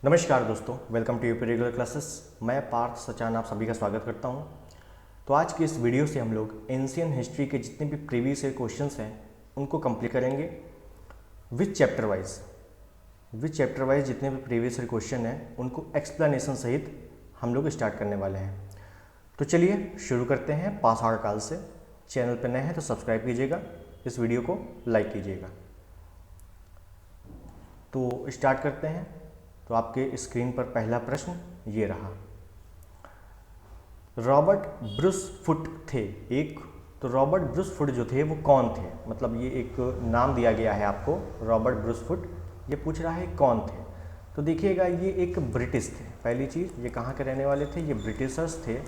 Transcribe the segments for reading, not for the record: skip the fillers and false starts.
नमस्कार दोस्तों, welcome to UP regular classes. मैं पार्थ सचान आप सभी का स्वागत करता हूं। तो आज की इस वीडियो से हम लोग एंशियंट हिस्ट्री के जितने भी प्रीवियस ईयर क्वेश्चंस हैं उनको कंप्लीट करेंगे विथ चैप्टर वाइज जितने भी प्रीवियस ईयर क्वेश्चन हैं उनको एक्सप्लेनेशन सहित हम लोग स्टार्ट करने वाले हैं। तो चलिए शुरू करते हैं पाषाण काल से। चैनल पर नए हैं तो सब्सक्राइब कीजिएगा, इस वीडियो को लाइक कीजिएगा। तो स्टार्ट करते हैं। तो आपके स्क्रीन पर पहला प्रश्न ये रहा, रॉबर्ट ब्रूस फुट थे एक। तो रॉबर्ट ब्रूस फुट जो थे वो कौन थे, मतलब ये एक नाम दिया गया है आपको, रॉबर्ट ब्रूस फुट। ये पूछ रहा है कौन थे। तो देखिएगा ये एक ब्रिटिश थे। पहली चीज़, ये कहाँ के रहने वाले थे, ये ब्रिटिशर्स थे।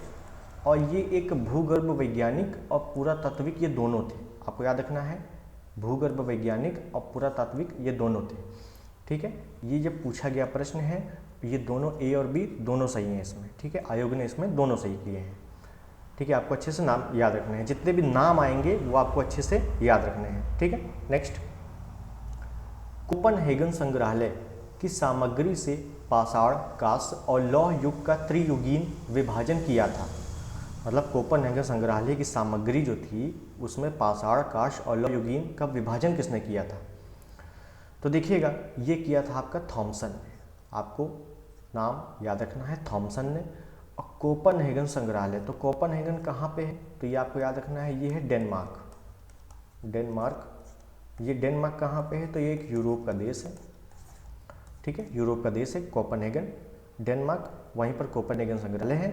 और ये एक भूगर्भ वैज्ञानिक और पुरातात्विक, ये दोनों थे। आपको याद रखना है, भूगर्भ वैज्ञानिक और पुरातात्विक ये दोनों थे। ठीक है, ये जब पूछा गया प्रश्न है, ये दोनों ए और बी दोनों सही हैं इसमें। ठीक है, आयोग ने इसमें दोनों सही किए हैं। ठीक है, आपको अच्छे से नाम याद रखने हैं, जितने भी नाम आएंगे वो आपको अच्छे से याद रखने हैं। ठीक है, नेक्स्ट, कोपनहेगन संग्रहालय की सामग्री से पाषाण, कांस्य और लौह युग का त्रियुगीन विभाजन किया था। मतलब कोपनहेगन संग्रहालय की सामग्री जो थी उसमें पाषाण, कांस्य और लौह युगीन का विभाजन किसने किया था। तो देखिएगा ये किया था आपका थॉमसन ने। आपको नाम याद रखना है, थॉमसन ने। और कोपनहेगन संग्रहालय, तो कोपनहेगन कहाँ पे है, तो ये आपको याद रखना है, ये है डेनमार्क। ये डेनमार्क कहाँ पे है, तो ये एक यूरोप का देश है। ठीक है, यूरोप का देश है कोपनहेगन, डेनमार्क, वहीं पर कोपनहेगन संग्रहालय है।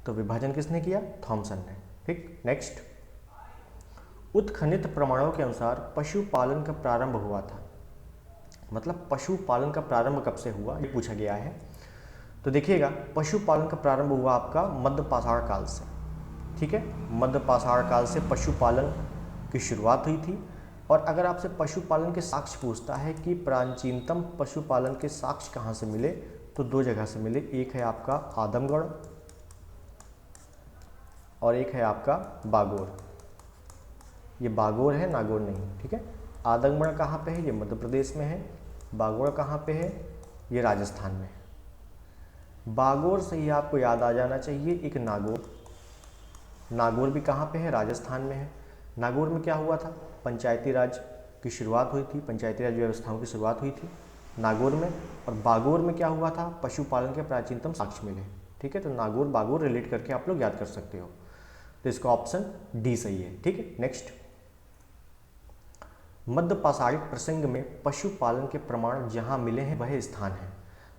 तो विभाजन किसने किया, थॉमसन ने। ठीक, नेक्स्ट, उत्खनित प्रमाणों के अनुसार पशुपालन का प्रारंभ हुआ था। मतलब पशुपालन का प्रारंभ कब से हुआ, ये पूछा गया है। तो देखिएगा पशुपालन का प्रारंभ हुआ आपका मध्य पाषाण काल से। ठीक है, मध्य पाषाण काल से पशुपालन की शुरुआत हुई थी। और अगर आपसे पशुपालन के साक्ष्य पूछता है कि प्राचीनतम पशुपालन के साक्ष्य कहाँ से मिले, तो दो जगह से मिले। एक है आपका आदमगढ़ और एक है आपका बागोर। ये बागोर है, नागौर नहीं। ठीक है, आदमगढ़ कहाँ पे है, ये मध्य प्रदेश में है। बागोर कहाँ पे है, ये राजस्थान में है। बागोर से ही आपको याद आ जाना चाहिए एक नागौर। नागौर भी कहाँ पे है, राजस्थान में है। नागौर में क्या हुआ था, पंचायती राज की शुरुआत हुई थी, पंचायती राज व्यवस्थाओं की शुरुआत हुई थी नागौर में। और बागोर में क्या हुआ था, पशुपालन के प्राचीनतम साक्ष्य मिले। ठीक है, तो नागौर बागोर रिलेट करके आप लोग याद कर सकते हो। तो इसका ऑप्शन डी सही है। ठीक है, नेक्स्ट, मध्य पाषाणिक प्रसंग में पशुपालन के प्रमाण जहां मिले हैं वह स्थान है।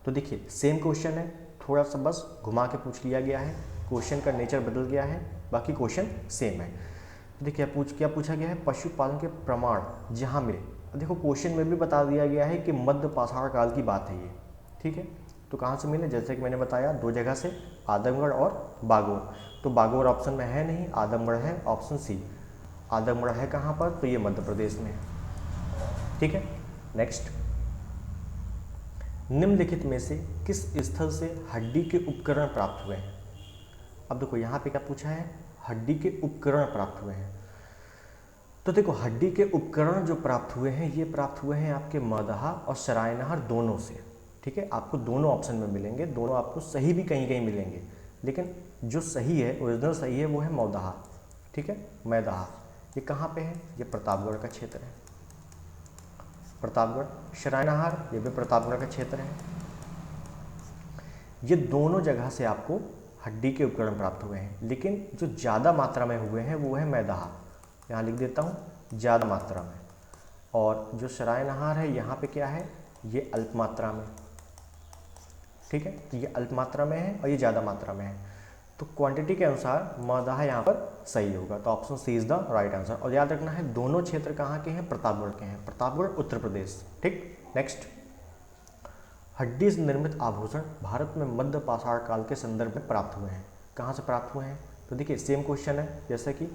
तो देखिए सेम क्वेश्चन है, थोड़ा सा बस घुमा के पूछ लिया गया है, क्वेश्चन का नेचर बदल गया है, बाकी क्वेश्चन सेम है। तो देखिए क्या पूछा गया है, पशुपालन के प्रमाण जहां मिले। देखो क्वेश्चन में भी बता दिया गया है कि मध्य पाषाण काल की बात है ये। ठीक है, तो कहाँ से मिले, जैसे कि मैंने बताया दो जगह से, आदमगढ़ और बागोर। तो बागोर ऑप्शन में है नहीं, आदमगढ़ है, ऑप्शन सी। आदमगढ़ है कहाँ पर, तो ये मध्य प्रदेश में है। ठीक है, नेक्स्ट, निम्नलिखित में से किस स्थल से हड्डी के उपकरण प्राप्त हुए हैं। अब देखो यहाँ पे क्या पूछा है, हड्डी के उपकरण प्राप्त हुए हैं। तो देखो हड्डी के उपकरण जो प्राप्त हुए हैं ये प्राप्त हुए हैं आपके मगधा और सरायनहार दोनों से। ठीक है, आपको दोनों ऑप्शन में मिलेंगे, दोनों आपको सही भी कहीं कहीं मिलेंगे, लेकिन जो सही है, ओरिजिनल सही है, वो है मगधा। ठीक है, मैदहा। ये कहाँ पे है, ये प्रतापगढ़ का क्षेत्र है। प्रतापगढ़, सरायनहार ये भी प्रतापगढ़ का क्षेत्र है। ये दोनों जगह से आपको हड्डी के उपकरण प्राप्त हुए हैं, लेकिन जो ज़्यादा मात्रा में हुए हैं वो है मैदहा। यहाँ लिख देता हूँ, ज़्यादा मात्रा में। और जो सरायनहार है यहाँ पे क्या है, ये अल्प मात्रा में। ठीक है, तो ये अल्प मात्रा में है और ये ज़्यादा मात्रा में है। तो क्वांटिटी के अनुसार मगधा यहाँ पर सही होगा। तो option C is the right answer. और याद रखना है दोनों क्षेत्र कहाँ के हैं, प्रतापगढ़ के हैं, प्रतापगढ़ उत्तर प्रदेश। ठीक, नेक्स्ट, हड्डी से निर्मित आभूषण भारत में मध्य पाषाण काल के संदर्भ में प्राप्त हुए हैं। कहाँ से प्राप्त हुए हैं, तो देखिए सेम क्वेश्चन है, जैसे कि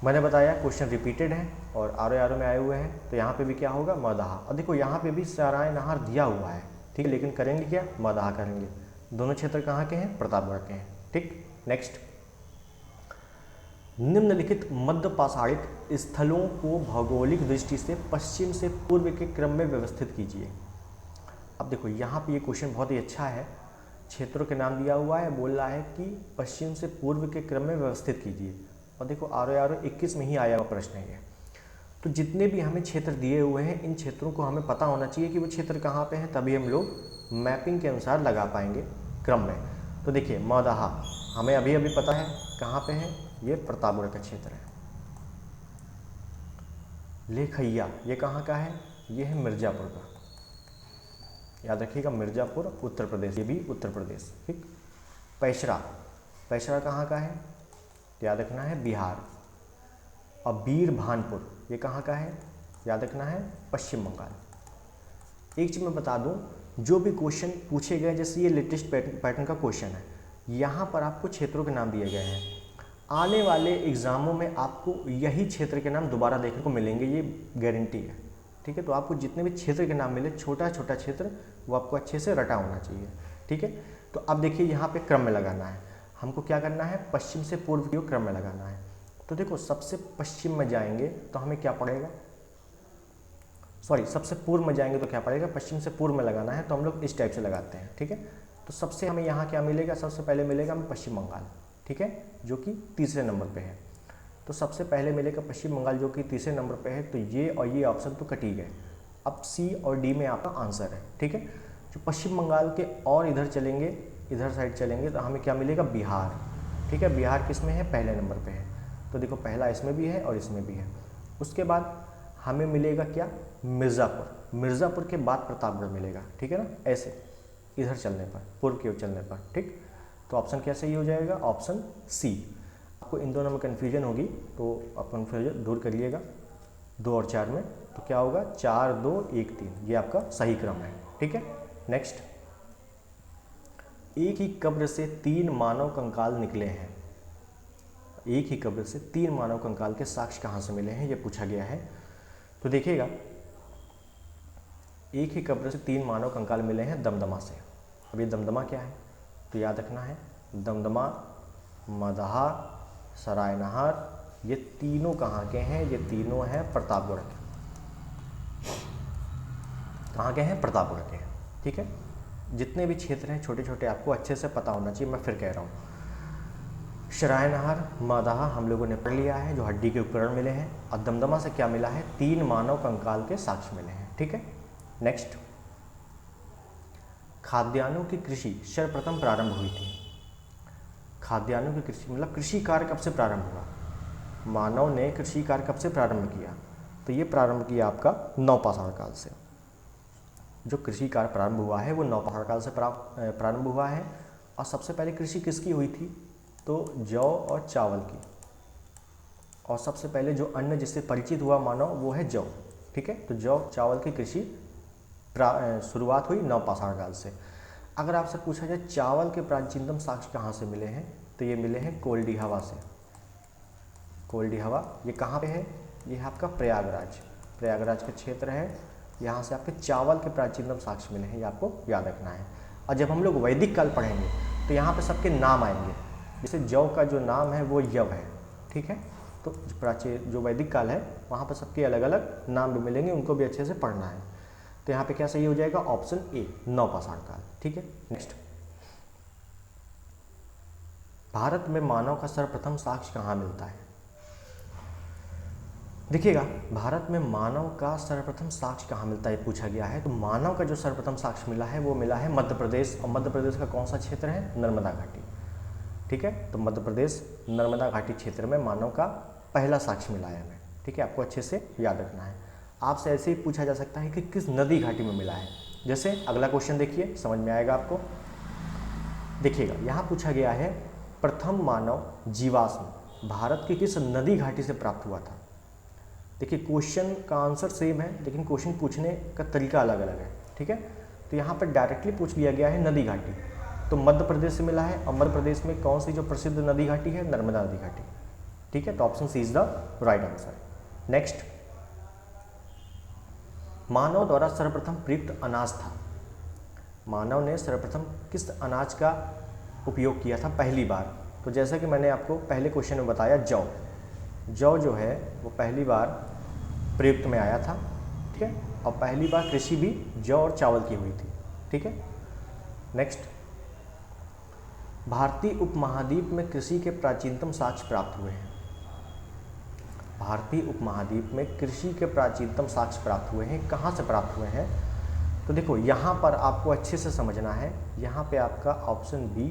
मैंने बताया क्वेश्चन रिपीटेड है और आरो में आए हुए हैं। तो यहाँ पे भी क्या होगा, मगधा। और देखो यहाँ पे भी सरायनहार दिया हुआ है। ठीक है, लेकिन करेंगे क्या, मगधा करेंगे। दोनों क्षेत्र कहाँ के हैं, प्रतापगढ़ के हैं। ठीक, नेक्स्ट, निम्नलिखित मध्य पाषाणिक स्थलों को भौगोलिक दृष्टि से पश्चिम से पूर्व के क्रम में व्यवस्थित कीजिए। अब देखो यहाँ पे ये क्वेश्चन बहुत ही अच्छा है। क्षेत्रों के नाम दिया हुआ है, बोल रहा है कि पश्चिम से पूर्व के क्रम में व्यवस्थित कीजिए। और देखो आर 21 में ही आया हुआ प्रश्न है ये। तो जितने भी हमें क्षेत्र दिए हुए हैं, इन क्षेत्रों को हमें पता होना चाहिए कि वो क्षेत्र कहाँ पे हैं, तभी हम लोग मैपिंग के अनुसार लगा पाएंगे क्रम में। तो देखिए मौदाहा हमें अभी अभी पता है कहाँ पे है, ये प्रतापगढ़ का क्षेत्र है। लेखैया ये कहाँ का है, ये है मिर्ज़ापुर का, याद रखिएगा मिर्ज़ापुर उत्तर प्रदेश, ये भी उत्तर प्रदेश, ठीक। पैसरा, पैसरा कहाँ का है, याद रखना है बिहार। और बीरभानपुर ये कहाँ का है, याद रखना है पश्चिम बंगाल। एक चीज़ मैं बता दूं, जो भी क्वेश्चन पूछे गए, जैसे ये लेटेस्ट पैटर्न का क्वेश्चन है, यहाँ पर आपको क्षेत्रों के नाम दिए गए हैं। आने वाले एग्ज़ामों में आपको यही क्षेत्र के नाम दोबारा देखने को मिलेंगे, ये गारंटी है, ठीक है। तो आपको जितने भी क्षेत्र के नाम मिले, छोटा छोटा क्षेत्र, वो आपको अच्छे से रटा होना चाहिए, ठीक है। तो अब देखिए यहाँ पे क्रम में लगाना है, हमको क्या करना है, पश्चिम से पूर्व की ओर क्रम में लगाना है। तो देखो सबसे पश्चिम में जाएंगे तो हमें क्या पड़ेगा, सॉरी सबसे पूर्व में जाएंगे तो क्या पड़ेगा, पश्चिम से पूर्व में लगाना है, तो हम लोग इस टाइप से लगाते हैं, ठीक है। तो सबसे हमें यहाँ क्या मिलेगा, सबसे पहले मिलेगा हमें पश्चिम बंगाल, ठीक है, जो कि तीसरे नंबर पे है। तो सबसे पहले मिलेगा पश्चिम बंगाल जो कि तीसरे नंबर पे है। तो ये और ये ऑप्शन तो कट ही गए, अब सी और डी में आपका आंसर है, ठीक है। जो पश्चिम बंगाल के और इधर चलेंगे, इधर साइड चलेंगे तो हमें क्या मिलेगा, बिहार, ठीक है। बिहार किस में है, पहले नंबर पे है। तो देखो पहला इसमें भी है और इसमें भी है। उसके बाद हमें मिलेगा क्या, मिर्ज़ापुर, मिर्ज़ापुर के बाद प्रतापगढ़ मिलेगा, ठीक है ना, ऐसे इधर चलने पर, पूर्व की ओर चलने पर, ठीक। तो ऑप्शन क्या सही हो जाएगा, ऑप्शन सी। आपको इन दोनों में कन्फ्यूजन होगी तो आप कन्फ्यूजन दूर करिएगा, 2 और 4 में, तो क्या होगा 4 2 1 3, ये आपका सही क्रम है, ठीक है। नेक्स्ट, एक ही कब्र से 3 मानव कंकाल निकले हैं। एक ही कब्र से 3 मानव कंकाल के साक्ष्य कहाँ से मिले हैं, ये पूछा गया है। तो देखिएगा एक ही कब्र से 3 मानव कंकाल मिले हैं दमदमा से। अब ये दमदमा क्या है, तो याद रखना है दमदमा, मदाहा, सरायनहार, ये तीनों कहाँ के हैं, ये तीनों हैं प्रतापगढ़ के। कहाँ के हैं, प्रतापगढ़ के हैं, ठीक है। जितने भी क्षेत्र हैं छोटे छोटे आपको अच्छे से पता होना चाहिए, मैं फिर कह रहा हूँ। सरायनहार, मदाहा हम लोगों ने पढ़ लिया है, जो हड्डी के उपकरण मिले हैं। और दमदमा से क्या मिला है, 3 मानव कंकाल के साक्ष्य मिले हैं, ठीक है। नेक्स्ट, खाद्यान्नों की कृषि सर्वप्रथम प्रारंभ हुई थी। खाद्यान्नों की कृषि मतलब कृषि कार्य कब से प्रारंभ हुआ, मानव ने कृषि कार्य कब से प्रारंभ किया, तो ये प्रारंभ किया आपका नवपाषाण काल से। जो कृषि कार्य प्रारंभ हुआ है वो नवपाषाण काल से प्रारंभ हुआ है। और सबसे पहले कृषि किसकी हुई थी, तो जौ और चावल की। और सबसे पहले जो अन्न जिससे परिचित हुआ मानव वो है जौ, ठीक है। तो जौ चावल की कृषि शुरुआत हुई नवपाषाण काल से। अगर आपसे पूछा जाए चावल के प्राचीनतम साक्ष्य कहाँ से मिले हैं, तो ये मिले हैं कोल्डिहावा से। कोल्डिहावा ये कहाँ पे है, ये है आपका प्रयागराज, प्रयागराज का क्षेत्र है। यहाँ से आपके चावल के प्राचीनतम साक्ष्य मिले हैं, ये आपको याद रखना है। और जब हम लोग वैदिक काल पढ़ेंगे तो यहाँ पे सबके नाम आएंगे, जैसे जौ का जो नाम है वो यव है, ठीक है। तो प्राचीन जो वैदिक काल है वहाँ पर सबके अलग अलग नाम भी मिलेंगे, उनको भी अच्छे से पढ़ना है। तो यहाँ पे क्या सही हो जाएगा, ऑप्शन ए नवपाषाण काल, ठीक है। नेक्स्ट, भारत में मानव का सर्वप्रथम साक्ष्य कहाँ मिलता है। देखिएगा भारत में मानव का सर्वप्रथम साक्ष्य कहाँ मिलता है पूछा गया है। तो मानव का जो सर्वप्रथम साक्ष्य मिला है वो मिला है मध्य प्रदेश। और मध्य प्रदेश का कौन सा क्षेत्र है, नर्मदा घाटी, ठीक है। तो मध्य प्रदेश नर्मदा घाटी क्षेत्र में मानव का पहला साक्ष्य मिला है हमें, ठीक है। आपको अच्छे से याद रखना है। आपसे ऐसे ही पूछा जा सकता है कि किस नदी घाटी में मिला है। जैसे अगला क्वेश्चन देखिए, समझ में आएगा आपको। देखिएगा यहाँ पूछा गया है प्रथम मानव जीवाश्म भारत की किस नदी घाटी से प्राप्त हुआ था। देखिए क्वेश्चन का आंसर सेम है लेकिन क्वेश्चन पूछने का तरीका अलग अलग है, ठीक है। तो यहाँ पर डायरेक्टली पूछ लिया गया है नदी घाटी, तो मध्य प्रदेश से मिला है। और मध्य प्रदेश में कौन सी जो प्रसिद्ध नदी घाटी है, नर्मदा नदी घाटी, ठीक है। तो option C is the right answer. Next, मानव द्वारा सर्वप्रथम प्रयुक्त अनाज था। मानव ने सर्वप्रथम किस अनाज का उपयोग किया था पहली बार। तो जैसा कि मैंने आपको पहले क्वेश्चन में बताया, जौ, जौ जो है वो पहली बार प्रयुक्त में आया था, ठीक है। और पहली बार कृषि भी जौ और चावल की हुई थी। ठीक है। नेक्स्ट, भारतीय उपमहाद्वीप में कृषि के प्राचीनतम साक्ष्य प्राप्त हुए हैं। भारतीय उपमहाद्वीप में कृषि के प्राचीनतम साक्ष्य प्राप्त हुए हैं, कहाँ से प्राप्त हुए हैं? तो देखो यहाँ पर आपको अच्छे से समझना है, यहाँ पे आपका ऑप्शन बी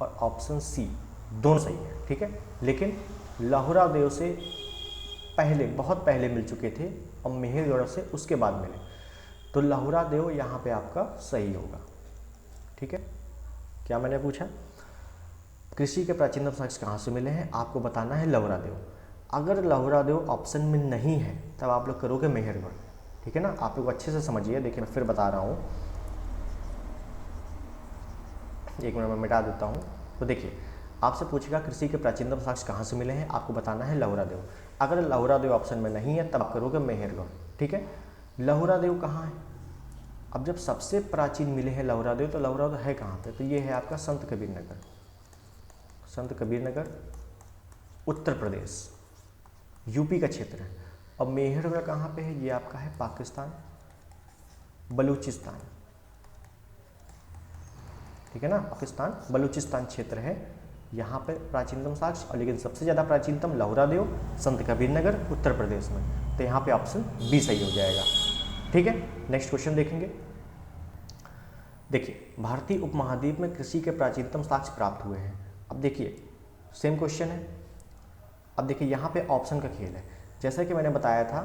और ऑप्शन सी दोनों सही है, ठीक है। लेकिन लहुरा देव से पहले, बहुत पहले मिल चुके थे और मेहरगढ़ से उसके बाद मिले, तो लहुरा देव यहाँ पे आपका सही होगा, ठीक है। क्या मैंने पूछा? कृषि के प्राचीनतम साक्ष्य कहाँ से मिले हैं? आपको बताना है लहुरा देव। अगर लहुरा देव ऑप्शन में नहीं है तब आप लोग करोगे मेहरगढ़, ठीक है ना। आप लोग अच्छे से समझिए, देखिए मैं फिर बता रहा हूँ, एक मिनट में मिटा देता हूँ। तो देखिए आपसे पूछेगा कृषि के प्राचीनतम साक्ष्य कहाँ से मिले हैं, आपको बताना है लहुरा देव। अगर लहुरा देव ऑप्शन में नहीं है तब आप करोगे मेहरगढ़, ठीक है। लहुरा देव कहाँ है? अब जब सबसे प्राचीन मिले हैं लहुरा देव, तो लहुरा देव है कहाँ पे? तो ये है आपका संत कबीर नगर। संत कबीर नगर उत्तर प्रदेश, यूपी का क्षेत्र है। अब मेहरगढ़ कहाँ पे है? ये आपका है पाकिस्तान, बलूचिस्तान, ठीक है ना। पाकिस्तान बलूचिस्तान क्षेत्र है, यहाँ पे प्राचीनतम साक्ष्य, और लेकिन सबसे ज़्यादा प्राचीनतम लहुरा देव, संत कबीर नगर, उत्तर प्रदेश में। तो यहाँ पे ऑप्शन बी सही हो जाएगा, ठीक है। नेक्स्ट क्वेश्चन देखेंगे। देखिए भारतीय उपमहाद्वीप में कृषि के प्राचीनतम साक्ष्य प्राप्त हुए हैं। अब देखिए सेम क्वेश्चन है। अब देखिए यहाँ पे ऑप्शन का खेल है। जैसा कि मैंने बताया था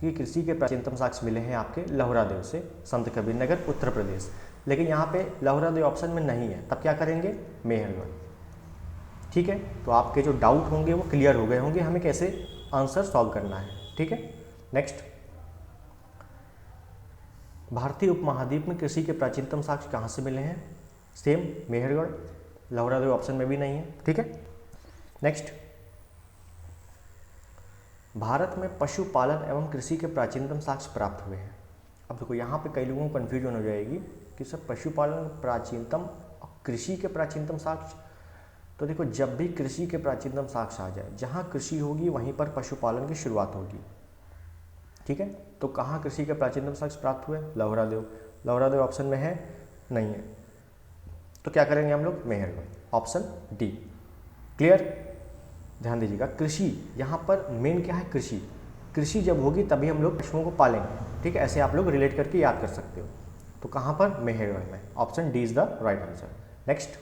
कि कृषि के प्राचीनतम साक्ष्य मिले हैं आपके लहुरा देव से, संत कबीर नगर, उत्तर प्रदेश। लेकिन यहाँ पे लहुरा देव ऑप्शन में नहीं है, तब क्या करेंगे? मेहरगढ़, ठीक है। तो आपके जो डाउट होंगे वो क्लियर हो गए होंगे, हमें कैसे आंसर सॉल्व करना है, ठीक है। नेक्स्ट, भारतीय उपमहाद्वीप में कृषि के प्राचीनतम साक्ष्य कहाँ से मिले हैं? सेम मेहरगढ़, लहुरा देव ऑप्शन में भी नहीं है, ठीक है। नेक्स्ट, भारत में पशुपालन एवं कृषि के प्राचीनतम साक्ष्य प्राप्त हुए हैं। अब देखो यहाँ पे कई लोगों को कन्फ्यूजन हो जाएगी कि सर पशुपालन प्राचीनतम और कृषि के प्राचीनतम साक्ष्य। तो देखो जब भी कृषि के प्राचीनतम साक्ष्य आ जाए, जहाँ कृषि होगी वहीं पर पशुपालन की शुरुआत होगी, ठीक है। तो कहाँ कृषि के प्राचीनतम साक्ष्य प्राप्त हुए? लहुरा देव। लहुरा देव ऑप्शन में है? नहीं है। तो क्या करेंगे हम लोग? Mehrgarh, option D. क्लियर? ध्यान दीजिएगा, कृषि यहाँ पर मेन क्या है? कृषि। कृषि जब होगी तभी हम लोग पशुओं को पालेंगे, ठीक है। ऐसे आप लोग रिलेट करके याद कर सकते हो। तो कहाँ पर? मेहरगढ़ में। Option D is the right answer. Next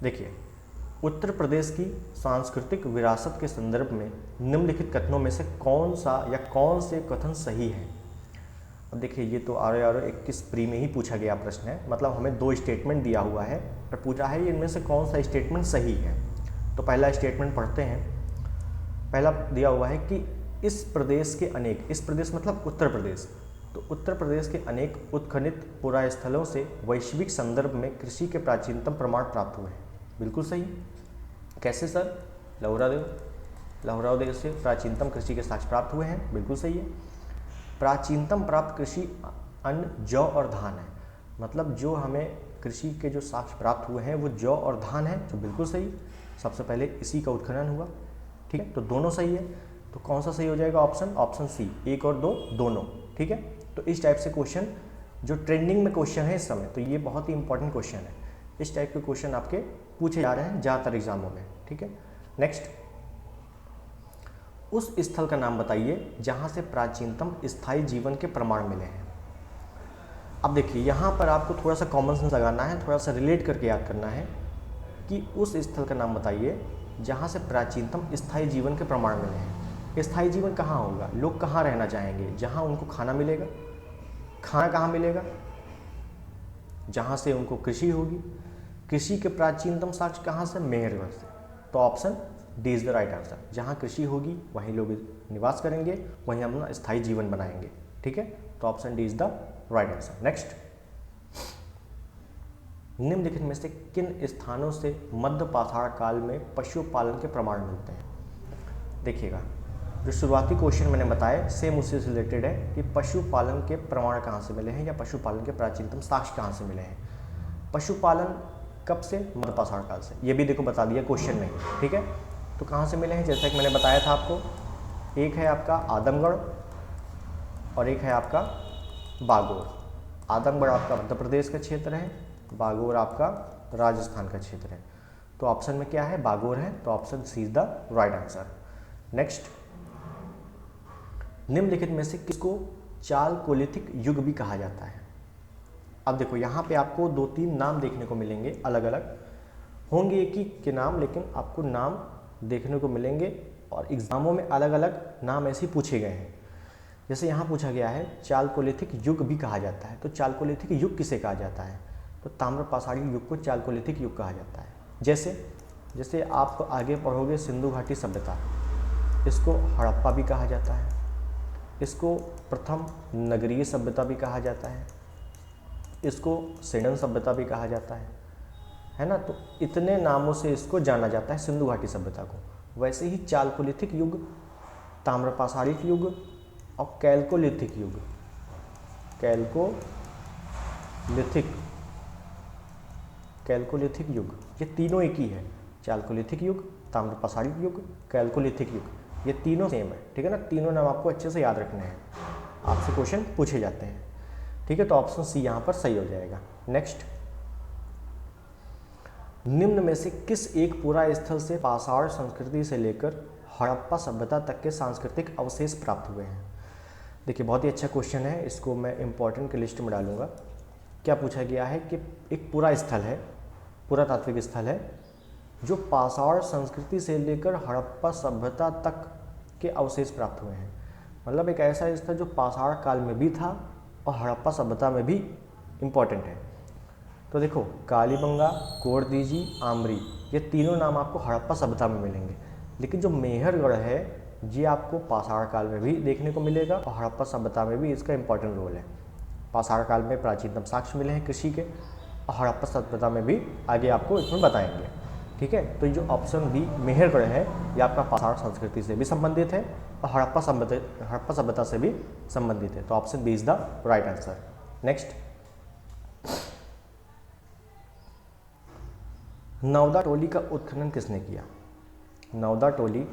देखिए, उत्तर प्रदेश की सांस्कृतिक विरासत के संदर्भ में निम्नलिखित कथनों में से कौन सा या कौन से कथन सही है? अब देखिए ये तो RO 21 प्री में ही पूछा गया प्रश्न है, मतलब हमें 2 स्टेटमेंट दिया हुआ है और पूछा है इनमें से कौन सा स्टेटमेंट सही है। तो पहला स्टेटमेंट पढ़ते हैं। पहला दिया हुआ है कि इस प्रदेश के अनेक, इस प्रदेश मतलब उत्तर प्रदेश, तो उत्तर प्रदेश के अनेक उत्खनित पुरास्थलों से वैश्विक संदर्भ में कृषि के प्राचीनतम प्रमाण प्राप्त हुए हैं। बिल्कुल सही। कैसे सर? लहुरा देव, लहुरा देव से प्राचीनतम कृषि के साक्ष्य प्राप्त हुए हैं, बिल्कुल सही है। प्राचीनतम प्राप्त कृषि अन्न जौ और धान है, मतलब जो हमें कृषि के जो साक्ष्य प्राप्त हुए हैं वो जौ और धान है, जो बिल्कुल सही। सबसे पहले इसी का उत्खनन हुआ, ठीक है। तो दोनों सही है। तो कौन सा सही हो जाएगा? ऑप्शन सी, 1 और 2 दोनों, ठीक है। तो इस टाइप से क्वेश्चन जो ट्रेंडिंग में क्वेश्चन है इस समय, तो ये बहुत ही इंपॉर्टेंट क्वेश्चन है। इस टाइप के क्वेश्चन आपके पूछे जा रहे हैं ज़्यादातर एग्जामों में, ठीक है। नेक्स्ट, उस स्थल का नाम बताइए जहाँ से प्राचीनतम स्थायी जीवन के प्रमाण मिले हैं। अब देखिए यहाँ पर आपको थोड़ा सा कॉमन सेंस लगाना है, थोड़ा सा रिलेट करके याद करना है कि उस स्थल का नाम बताइए जहाँ से प्राचीनतम स्थायी जीवन के प्रमाण मिले हैं। स्थायी जीवन कहाँ होगा? लोग कहाँ रहना चाहेंगे? जहाँ उनको खाना मिलेगा। खाना कहाँ मिलेगा? जहाँ से उनको कृषि होगी। कृषि के प्राचीनतम साक्ष्य कहाँ से? मेहरगढ़ से। तो option D is the right answer. जहाँ कृषि होगी वहीं लोग निवास करेंगे, वहीं हम अपना स्थायी जीवन बनाएंगे, ठीक है। तो option D is the right answer. Next, निम्नलिखित में से किन स्थानों से मध्य पाषाण काल में पशुपालन के प्रमाण मिलते हैं? देखिएगा, जो शुरुआती क्वेश्चन मैंने बताया सेम उससे रिलेटेड है कि पशुपालन के प्रमाण कहाँ से मिले हैं या पशुपालन के प्राचीनतम साक्ष्य कहाँ से मिले हैं। पशुपालन कब से? मध्य पाषाण काल से। ये भी देखो बता दिया क्वेश्चन में, ठीक है। तो कहाँ से मिले हैं? जैसा कि मैंने बताया था आपको, एक है आपका आदमगढ़ और एक है आपका बागोर, आदमगढ़ आपका मध्य प्रदेश का क्षेत्र है, बागोर आपका राजस्थान का क्षेत्र है। तो ऑप्शन में क्या है, बागोर है, तो option C is the right answer. Next, निम्नलिखित में से किसको चालकोलिथिक युग भी कहा जाता है? अब देखो यहाँ पे आपको 2-3 नाम देखने को मिलेंगे, अलग अलग होंगे एक ही के नाम, लेकिन आपको नाम देखने को मिलेंगे और एग्जामों में अलग अलग नाम ऐसे पूछे गए हैं। जैसे यहाँ पूछा गया है चालकोलिथिक युग भी कहा जाता है, तो चालकोलिथिक युग किसे कहा जाता है? तो ताम्रपाषाणी युग को चालकोलिथिक युग कहा जाता है। जैसे आप आगे पढ़ोगे सिंधु घाटी सभ्यता, इसको हड़प्पा भी कहा जाता है, इसको प्रथम नगरीय सभ्यता भी कहा जाता है, इसको सेडन सभ्यता भी कहा जाता है ना। तो इतने नामों से इसको जाना जाता है सिंधु घाटी सभ्यता को। वैसे ही चालकोलिथिक युग, ताम्रपाषाणिक युग और कैल्कोलिथिक युग, कैल्कोलिथिक युग, ये तीनों एक ही है। चालकोलिथिक युग, ताम्रपाषाणिक युग, कैल्कोलिथिक युग, ये तीनों सेम है, ठीक है ना। तीनों नाम आपको अच्छे से याद रखने हैं, आपसे क्वेश्चन पूछे जाते हैं, ठीक है। तो ऑप्शन सी यहाँ पर सही हो जाएगा। नेक्स्ट, निम्न में से किस एक पुरा स्थल से पाषाण संस्कृति से लेकर हड़प्पा सभ्यता तक के सांस्कृतिक अवशेष प्राप्त हुए हैं? देखिए बहुत ही अच्छा क्वेश्चन है, इसको मैं इंपॉर्टेंट की लिस्ट में डालूंगा। क्या पूछा गया है कि एक पूरा स्थल है, पुरातात्विक स्थल है, जो पाषाण संस्कृति से लेकर हड़प्पा सभ्यता तक के अवशेष प्राप्त हुए हैं। मतलब एक ऐसा स्थल जो पाषाण काल में भी था और हड़प्पा सभ्यता में भी इम्पॉर्टेंट है। तो देखो कालीबंगा, कोरदीजी, आमरी, ये तीनों नाम आपको हड़प्पा सभ्यता में मिलेंगे, लेकिन जो मेहरगढ़ है ये आपको पाषाण काल में भी देखने को मिलेगा और हड़प्पा सभ्यता में भी इसका इंपॉर्टेंट रोल है। पाषाण काल में प्राचीनतम साक्ष्य मिले हैं कृषि के, और हड़प्पा सभ्यता में भी आगे आपको इसमें बताएंगे, ठीक है। तो ये जो ऑप्शन बी मेहरगढ़ है ये आपका पाषाण संस्कृति से भी संबंधित है और हड़प्पा सभ्यता से भी संबंधित है। तो option B is the right answer. Next, Navdatoli का उत्खनन किसने किया? नवदा टोली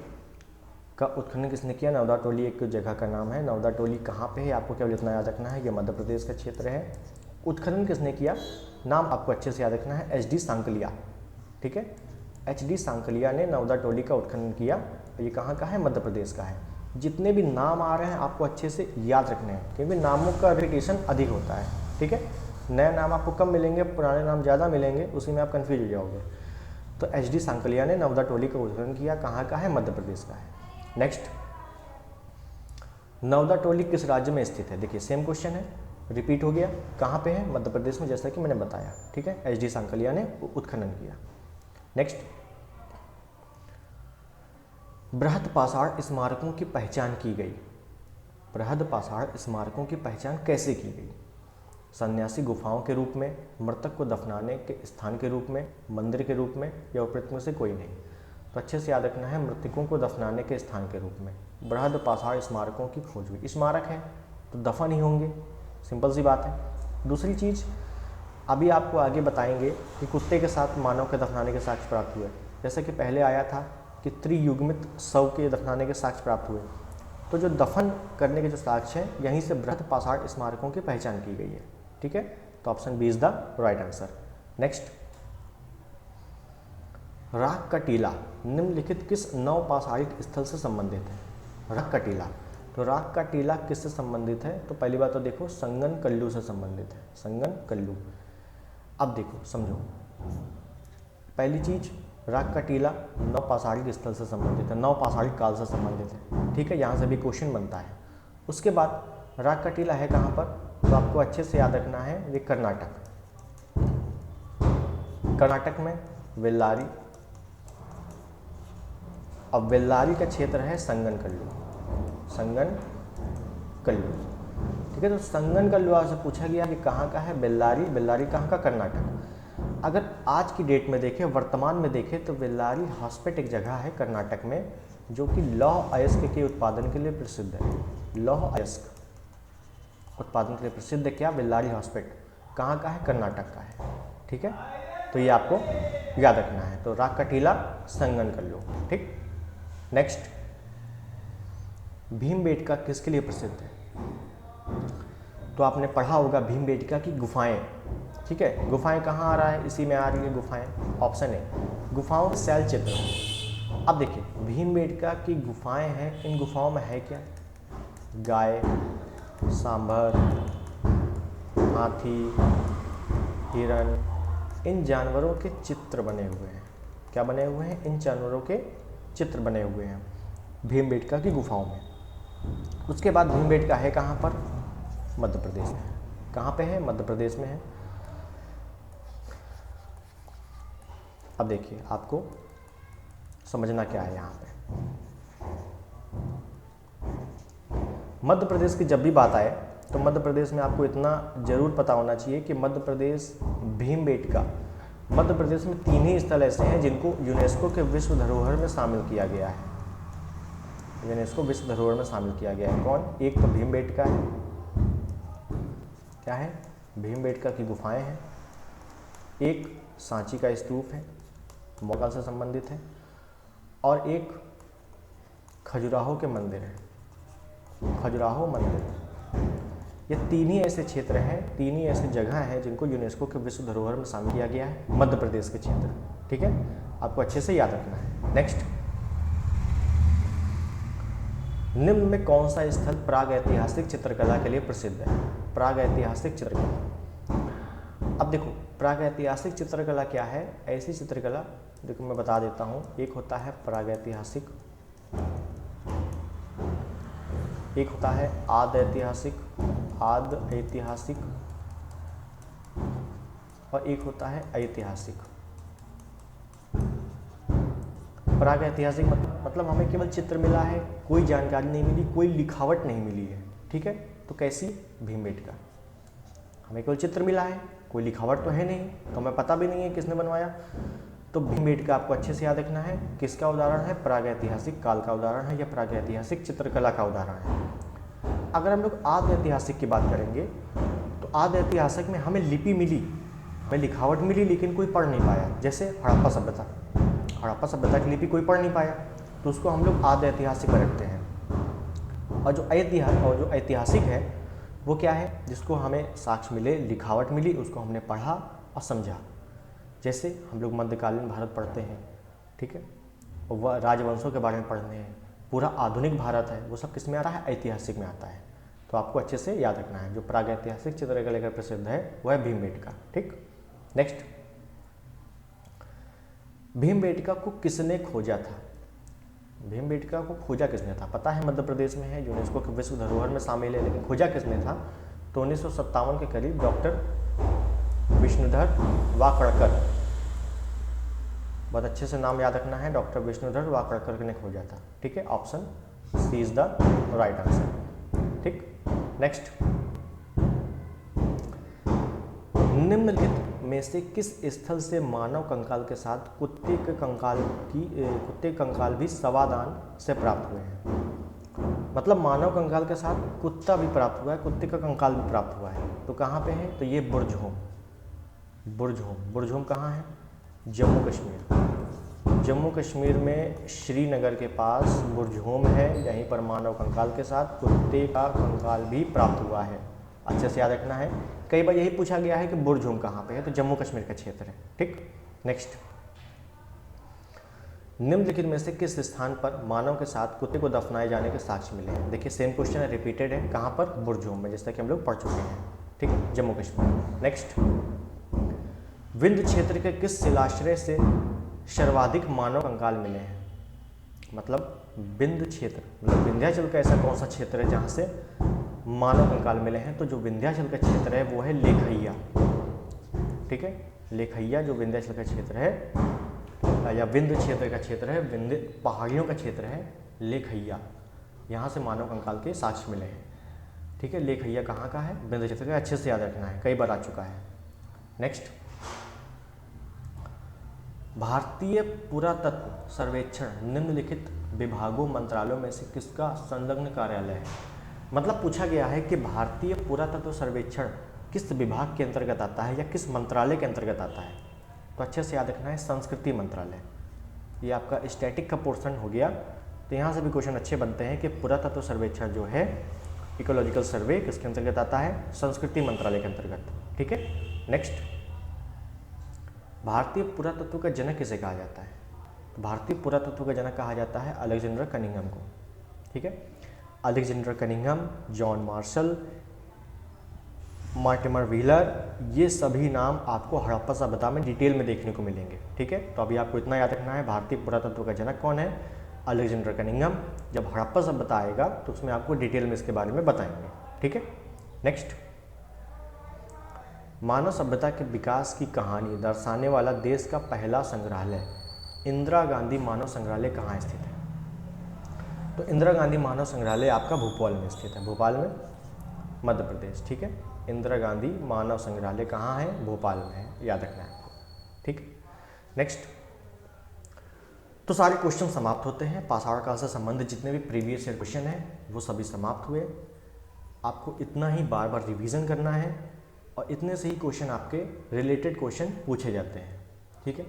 का उत्खनन किसने किया? नवदा टोली एक जगह का नाम है। नवदा टोली कहाँ पे है आपको केवल इतना याद रखना है, ये मध्य प्रदेश का क्षेत्र है। उत्खनन किसने किया, नाम आपको अच्छे से याद रखना है, एच डी सांकलिया, ठीक है। एच डी सांकलिया ने नवदा टोली का उत्खनन किया। ये कहाँ का है? मध्य प्रदेश का है। जितने भी नाम आ रहे हैं आपको अच्छे से याद रखने हैं, क्योंकि नामों का रिपीटेशन अधिक होता है, ठीक है। नए नाम आपको कम मिलेंगे, पुराने नाम ज़्यादा मिलेंगे, उसी में आप कन्फ्यूज हो जाओगे। तो एच डी सांकलिया ने नवदा टोली का उत्खनन किया। कहाँ का है? मध्य प्रदेश का है। नेक्स्ट, नवदा टोली किस राज्य में स्थित है? देखिए सेम क्वेश्चन है, रिपीट हो गया। कहाँ पे है? मध्य प्रदेश में, जैसा कि मैंने बताया, ठीक है। एच डी सांकलिया ने उत्खनन किया। नेक्स्ट, बृहद पाषाण स्मारकों की पहचान की गई। बृहद पाषाण स्मारकों की पहचान कैसे की गई? सन्यासी गुफाओं के रूप में, मृतक को दफनाने के स्थान के रूप में, मंदिर के रूप में, या उपरोक्त में से कोई नहीं। तो अच्छे से याद रखना है, मृतकों को दफनाने के स्थान के रूप में बृहद पाषाण स्मारकों की खोज हुई। स्मारक है तो दफन ही होंगे, सिंपल सी बात है। दूसरी चीज़ अभी आपको आगे बताएंगे कि कुत्ते के साथ मानव के दफनाने के साक्ष्य प्राप्त हुए। जैसे कि पहले आया था कि त्रियुग्मित शव के दफनाने के साक्ष्य प्राप्त हुए, तो जो दफन करने के जो साक्ष्य हैं यहीं से बृहद पाषाण स्मारकों की पहचान की गई है, ठीक है। तो option B is the right answer. Next, राख का टीला निम्नलिखित किस नवपाषाणिक स्थल से संबंधित है? राख का टीला, तो राख का टीला किससे संबंधित है? तो पहली बात तो देखो संगन कल्लू से संबंधित है, संगन कल्लू। अब देखो समझो, पहली चीज राख का टीला नवपाषाणिक स्थल से संबंधित है, नवपाषाणिक काल से संबंधित है, ठीक है। यहाँ से भी क्वेश्चन बनता है। उसके बाद राख का टीला है कहाँ पर? तो आपको अच्छे से याद रखना है, ये कर्नाटक, कर्नाटक में वेल्लारी। अब वेल्लारी का क्षेत्र है संगन कल्लू, संगन कल्लू, ठीक है। तो संगन कल्लू से पूछा गया कि कहाँ का है? बेल्लारी। बेल्लारी कहाँ का? कर्नाटक। अगर आज की डेट में देखें, वर्तमान में देखें, तो बेल्लारी हॉस्पेट एक जगह है कर्नाटक में जो कि लौह अयस्क के उत्पादन के लिए प्रसिद्ध है। लौह अयस्क उत्पादन के लिए प्रसिद्ध है क्या? बेल्लारी हॉस्पेट। कहाँ का है? कर्नाटक का है, ठीक है। तो ये आपको याद रखना है। तो राख का टीला, संगन कल्लू, ठीक। नेक्स्ट, भीमबेटका किसके लिए प्रसिद्ध है? तो आपने पढ़ा होगा भीमबेटका की गुफाएं, ठीक है। गुफाएं कहाँ आ रहा है, इसी में आ रही है गुफाएं, ऑप्शन ए गुफाओं के शैल चित्र। अब देखिए भीमबेटका की गुफाएं हैं, इन गुफाओं में है क्या, गाय, सांभर, हाथी, हिरण, इन जानवरों के चित्र बने हुए हैं। क्या बने हुए हैं, इन जानवरों के चित्र बने हुए हैं भीमबेटका की गुफाओं में। उसके बाद भीमबेटका है कहाँ पर, मध्य प्रदेश में। कहाँ पे है, मध्य प्रदेश में है। अब देखिए आपको समझना क्या है यहाँ पे, मध्य प्रदेश की जब भी बात आए तो मध्य प्रदेश में आपको इतना जरूर पता होना चाहिए कि मध्य प्रदेश भीमबेटका, मध्य प्रदेश में 3 ही स्थल ऐसे हैं जिनको यूनेस्को के विश्व धरोहर में शामिल किया गया है। यूनेस्को विश्व धरोहर में शामिल किया गया है। कौन, एक तो भीमबेटका है, क्या है, भीमबेटका की गुफाएं हैं, एक सांची का स्तूप है, मोगल से संबंधित है, और एक खजुराहो के मंदिर है, खजुराहो मंदिर। ये 3 ही ऐसे क्षेत्र हैं, 3 ही ऐसी जगह हैं जिनको यूनेस्को के विश्व धरोहर में शामिल किया गया है, मध्य प्रदेश के क्षेत्र, ठीक है। आपको अच्छे से याद रखना है। नेक्स्ट, निम्न में कौन सा स्थल प्राग ऐतिहासिक चित्रकला के लिए प्रसिद्ध है, प्राग ऐतिहासिक चित्रकला। अब देखो प्राग ऐतिहासिक चित्रकला क्या है, ऐसी चित्रकला, देखो मैं बता देता हूँ। एक होता है प्राग ऐतिहासिक, एक होता है आद ऐतिहासिक, आद ऐतिहासिक, और एक होता है ऐतिहासिक। प्राग ऐतिहासिक मतलब हमें केवल चित्र मिला है, कोई जानकारी नहीं मिली, कोई लिखावट नहीं मिली है, ठीक है। तो कैसी, भीमबेटका, हमें केवल चित्र मिला है, कोई लिखावट तो है नहीं, तो हमें पता भी नहीं है किसने बनवाया। तो भीमबेटका आपको अच्छे से याद रखना है, किसका उदाहरण है, प्राग ऐतिहासिक काल का उदाहरण है, या प्राग ऐतिहासिक चित्रकला का उदाहरण है। अगर हम लोग आद ऐतिहासिक की बात करेंगे तो आद ऐतिहासिक में हमें लिपि मिली, हमें लिखावट मिली, लेकिन कोई पढ़ नहीं पाया। जैसे हड़प्पा सभ्यता, हड़प्पा सभ्यता की लिपि कोई पढ़ नहीं पाया, तो उसको हम लोग आद ऐतिहासिक में रखते हैं। और जो ऐतिहासिक है वो क्या है, जिसको हमें साक्ष्य मिले, लिखावट मिली, उसको हमने पढ़ा और समझा। जैसे हम लोग मध्यकालीन भारत पढ़ते हैं, ठीक है, और वह राजवंशों के बारे में पढ़ते हैं, पूरा आधुनिक भारत है, वो सब किस में आता है, ऐतिहासिक में आता है। तो आपको अच्छे से याद रखना है, जो प्राग ऐतिहासिक चित्रकला का प्रसिद्ध है वह है भीमबेटका, ठीक। नेक्स्ट, भीमबेटका को किसने खोजा था, भीमबेटका को खोजा किसने था, पता है मध्य प्रदेश में है, यूनेस्को के विश्व धरोहर में शामिल है, लेकिन खोजा किसने था, तो 1957 के करीब डॉक्टर विष्णुधर वाकड़कर, बहुत अच्छे से नाम याद रखना है, डॉक्टर विष्णुधर वाकड़कर ने खोजा था, ठीक है। Option C is the right answer, ठीक। नेक्स्ट, निम्नलिखित में से किस स्थल से मानव कंकाल के साथ कुत्ते के कंकाल भी सवादान से प्राप्त हुए हैं। मतलब मानव कंकाल के साथ कुत्ता भी प्राप्त हुआ है, कुत्ते का कंकाल भी प्राप्त हुआ है। तो कहाँ पे है, तो ये बुरजहोम, बुरजहोम कहाँ है, जम्मू कश्मीर। जम्मू कश्मीर में श्रीनगर के पास बुरजहोम है, यहीं पर मानव कंकाल के साथ कुत्ते का कंकाल भी प्राप्त हुआ है। अच्छे से याद रखना है, कई बार यही पूछा गया है कि बुरजहोम कहाँ पे है, तो जम्मू कश्मीर का क्षेत्र है, ठीक। नेक्स्ट, निम्नलिखित में से किस स्थान पर मानव के साथ कुत्ते को दफनाए जाने के साक्ष्य मिले हैं। देखिए सेम क्वेश्चन है, रिपीटेड है, कहाँ पर, बुरजहोम में, जैसा कि हम लोग पढ़ चुके हैं, ठीक है, जम्मू कश्मीर। नेक्स्ट, विंध्य क्षेत्र के किस शिलाश्रय से सर्वाधिक मानव कंकाल मिले हैं। मतलब विंध्य क्षेत्र, मतलब विंध्याचल का ऐसा कौन सा क्षेत्र है जहाँ से मानव कंकाल मिले हैं, तो जो विंध्याचल का क्षेत्र है वो है लेखैया, ठीक है। लेखैया जो विंध्याचल का क्षेत्र है, या विंध्य क्षेत्र का क्षेत्र है, विंध्य पहाड़ियों का क्षेत्र है लेखैया, यहाँ से मानव कंकाल के साक्ष्य मिले हैं, ठीक है। लेखैया कहाँ का है, विंध्य क्षेत्र का, अच्छे से याद रखना है, कई बार आ चुका है। नेक्स्ट, भारतीय पुरातत्व सर्वेक्षण निम्नलिखित विभागों मंत्रालयों में से किसका संलग्न कार्यालय है। मतलब पूछा गया है कि भारतीय पुरातत्व सर्वेक्षण किस विभाग के अंतर्गत आता है या किस मंत्रालय के अंतर्गत आता है। तो अच्छे से याद रखना है, संस्कृति मंत्रालय। ये आपका स्टैटिक का पोर्शन हो गया, तो यहाँ से भी क्वेश्चन अच्छे बनते हैं कि पुरातत्व सर्वेक्षण जो है इकोलॉजिकल सर्वे किसके अंतर्गत आता है? संस्कृति मंत्रालय के अंतर्गत। ठीक है। नेक्स्ट, भारतीय पुरातत्व का जनक किसे कहा जाता है? तो भारतीय पुरातत्व का जनक कहा जाता है अलेक्जेंडर कनिंघम को। ठीक है। Alexander Cunningham, John Marshall, Mortimer wheeler, ये सभी नाम आपको हड़प्पा सभ्यता में डिटेल में देखने को मिलेंगे। ठीक है। तो अभी आपको इतना याद रखना है, भारतीय पुरातत्व का जनक कौन है? Alexander Cunningham. जब हड़प्पा सभ्यता आएगा तो उसमें आपको डिटेल में इसके बारे में बताएंगे। ठीक है। नेक्स्ट, मानव सभ्यता के विकास की कहानी दर्शाने वाला देश का पहला संग्रहालय इंदिरा गांधी मानव संग्रहालय कहाँ स्थित है? तो इंदिरा गांधी मानव संग्रहालय आपका भोपाल में स्थित है, भोपाल में, मध्य प्रदेश। ठीक है। इंदिरा गांधी मानव संग्रहालय कहाँ है? भोपाल में है, याद रखना है आपको। ठीक। नेक्स्ट, तो सारे क्वेश्चन समाप्त होते हैं। पाषाण काल से संबंधित जितने भी प्रीवियस ईयर क्वेश्चन हैं वो सभी समाप्त हुए। आपको इतना ही बार बार रिवीजन करना है और इतने से ही क्वेश्चन आपके रिलेटेड क्वेश्चन पूछे जाते हैं। ठीक है।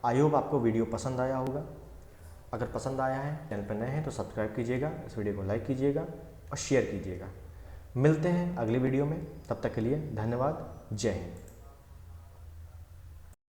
आई होप आपको वीडियो पसंद आया होगा। अगर पसंद आया है, चैनल पर नए हैं तो सब्सक्राइब कीजिएगा, इस वीडियो को लाइक कीजिएगा और शेयर कीजिएगा। मिलते हैं अगली वीडियो में, तब तक के लिए धन्यवाद। जय हिंद।